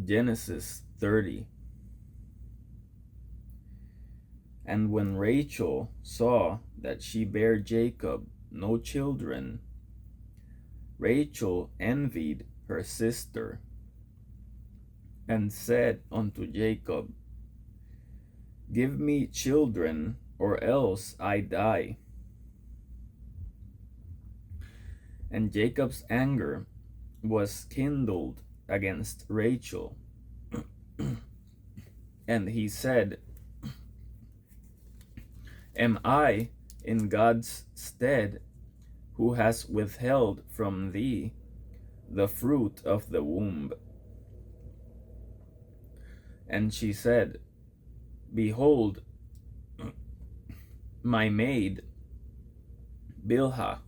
Genesis 30. And when Rachel saw that she bare Jacob no children, Rachel envied her sister, and said unto Jacob, Give me children, or else I die. And Jacob's anger was kindled against Rachel, and he said, Am I in God's stead, who has withheld from thee the fruit of the womb? And she said, Behold, my maid Bilhah,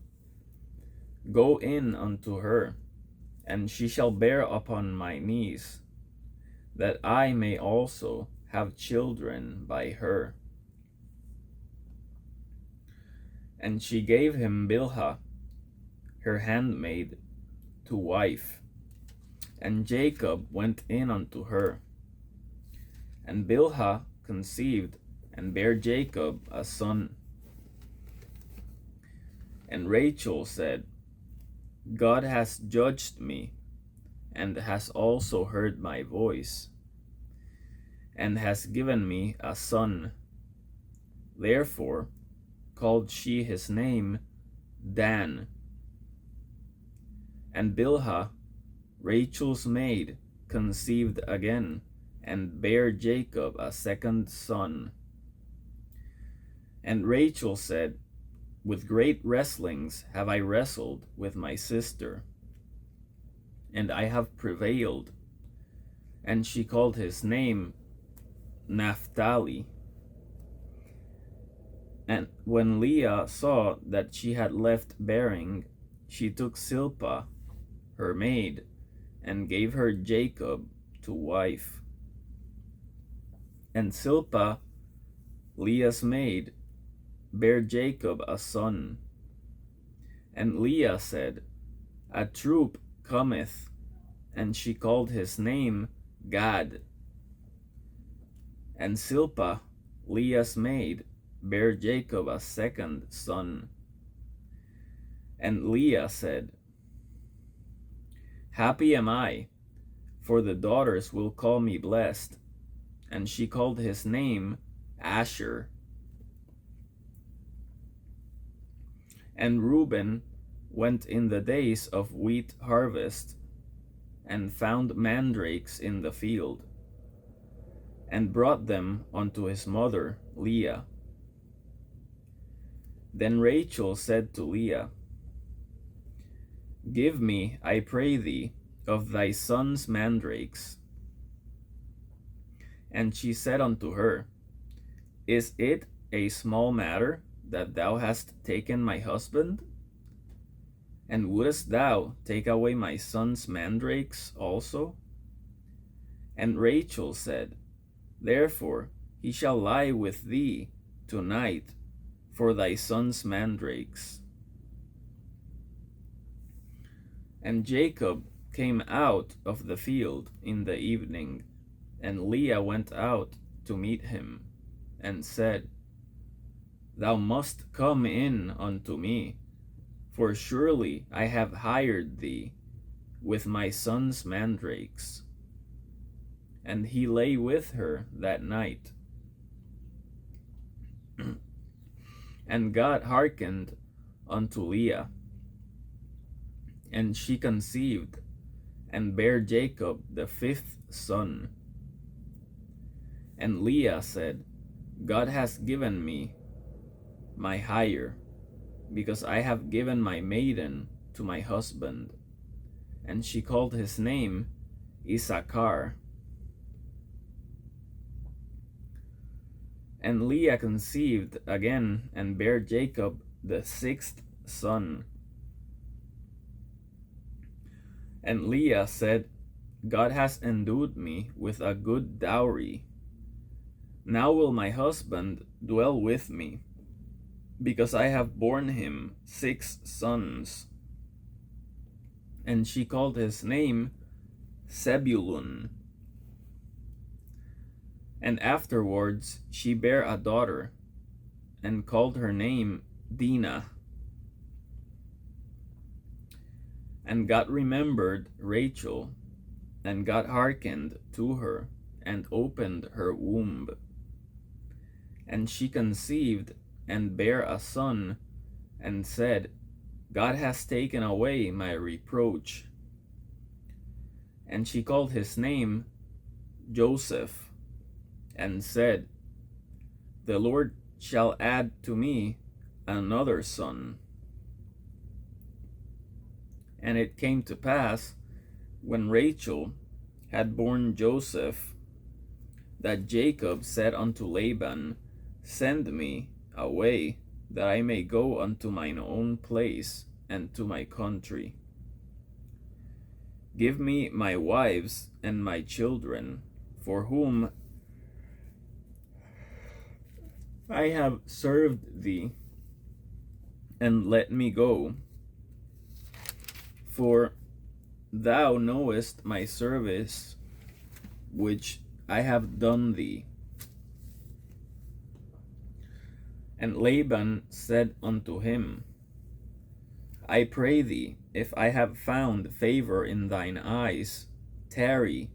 go in unto her, and she shall bear upon my knees, that I may also have children by her. And she gave him Bilhah, her handmaid, to wife. And Jacob went in unto her. And Bilhah conceived, and bare Jacob a son. And Rachel said, God has judged me, and has also heard my voice, and has given me a son. Therefore called she his name Dan. And Bilhah, Rachel's maid, conceived again, and bare Jacob a second son. And Rachel said, With great wrestlings have I wrestled with my sister, and I have prevailed. And she called his name Naphtali. And when Leah saw that she had left bearing, she took Silpah, her maid, and gave her Jacob to wife. And Silpah, Leah's maid, bare Jacob a son. And Leah said, A troop cometh, and she called his name Gad. And Silpah, Leah's maid, bare Jacob a second son. And Leah said, Happy am I, for the daughters will call me blessed. And she called his name Asher. And Reuben went in the days of wheat harvest, and found mandrakes in the field, and brought them unto his mother Leah. Then Rachel said to Leah, Give me, I pray thee, of thy son's mandrakes. And she said unto her, Is it a small matter that thou hast taken my husband? And wouldest thou take away my son's mandrakes also? And Rachel said, Therefore he shall lie with thee tonight for thy son's mandrakes. And Jacob came out of the field in the evening, and Leah went out to meet him, and said, Thou must come in unto me, for surely I have hired thee with my son's mandrakes. And he lay with her that night. And God hearkened unto Leah, and she conceived, and bare Jacob the fifth son. And Leah said, God has given me my hire, because I have given my maiden to my husband. And she called his name Issachar. And Leah conceived again, and bare Jacob the sixth son. And Leah said, God has endued me with a good dowry. Now will my husband dwell with me, because I have borne him 6 sons. And she called his name Zebulun. And afterwards she bare a daughter, and called her name Dinah. And God remembered Rachel, and God hearkened to her, and opened her womb. And she conceived, and bare a son, and said, God has taken away my reproach. And she called his name Joseph, and said, the Lord shall add to me another son. And it came to pass, when Rachel had borne Joseph, that Jacob said unto Laban, send me away, that I may go unto mine own place and to my country. Give me my wives and my children, for whom I have served thee, and let me go. For thou knowest my service which I have done thee. And Laban said unto him, I pray thee, if I have found favor in thine eyes, tarry,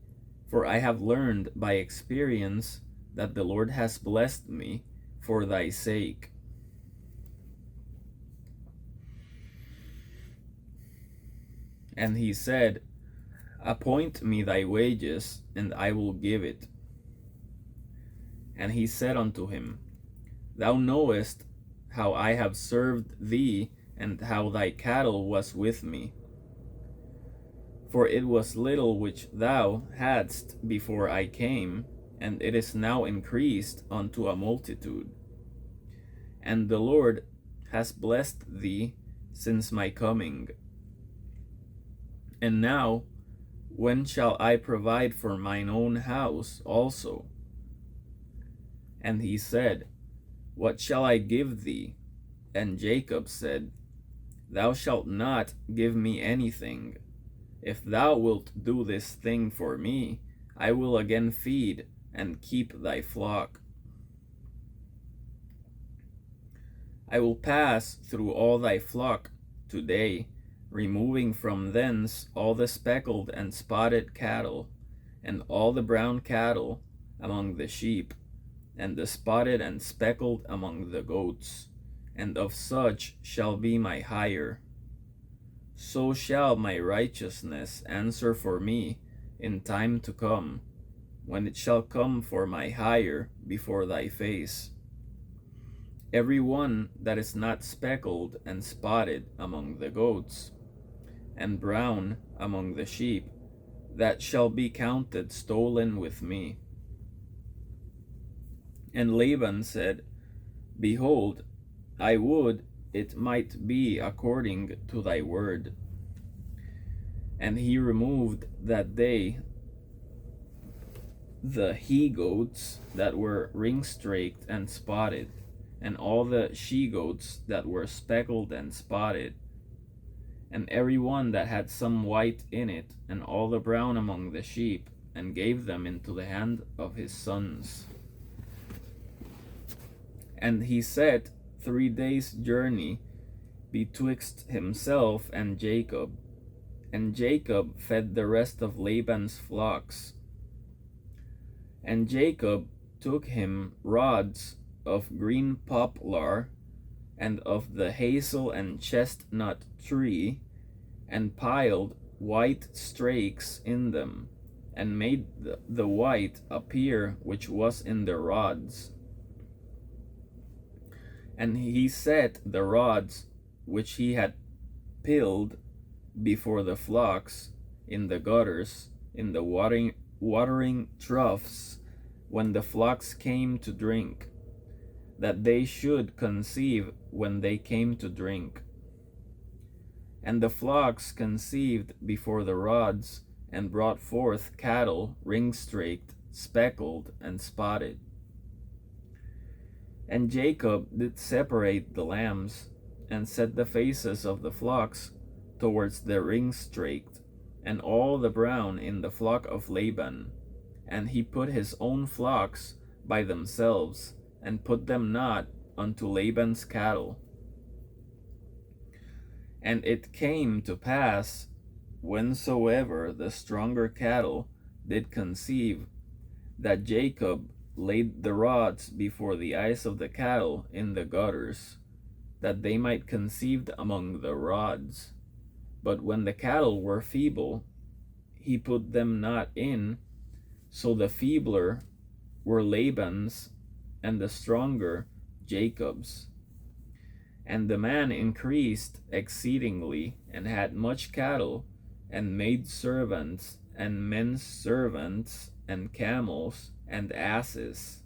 for I have learned by experience that the Lord has blessed me for thy sake. And he said, appoint me thy wages, and I will give it. And he said unto him, thou knowest how I have served thee, and how thy cattle was with me. For it was little which thou hadst before I came, and it is now increased unto a multitude. And the Lord has blessed thee since my coming. And now, when shall I provide for mine own house also? And he said, what shall I give thee? And Jacob said, thou shalt not give me anything. If thou wilt do this thing for me, I will again feed and keep thy flock. I will pass through all thy flock today, removing from thence all the speckled and spotted cattle, and all the brown cattle among the sheep, and the spotted and speckled among the goats, and of such shall be my hire. So shall my righteousness answer for me in time to come, when it shall come for my hire before thy face. Every one that is not speckled and spotted among the goats, and brown among the sheep, that shall be counted stolen with me. And Laban said, behold, I would it might be according to thy word. And he removed that day the he goats that were ring-straked and spotted, and all the she goats that were speckled and spotted, and every one that had some white in it, and all the brown among the sheep, and gave them into the hand of his sons. And he set 3 days' journey betwixt himself and Jacob fed the rest of Laban's flocks. And Jacob took him rods of green poplar, and of the hazel and chestnut tree, and piled white strakes in them, and made the white appear which was in the rods. And he set the rods which he had pilled before the flocks in the gutters, in the watering troughs, when the flocks came to drink, that they should conceive when they came to drink. And the flocks conceived before the rods, and brought forth cattle ring-straked, speckled, and spotted. And Jacob did separate the lambs, and set the faces of the flocks towards the ring-straked, and all the brown in the flock of Laban, and he put his own flocks by themselves, and put them not unto Laban's cattle. And it came to pass, whensoever the stronger cattle did conceive, that Jacob laid the rods before the eyes of the cattle in the gutters, that they might conceive among the rods. But when the cattle were feeble, he put them not in, so the feebler were Laban's, and the stronger Jacob's. And the man increased exceedingly, and had much cattle, and maid servants, and men servants, and camels, and asses.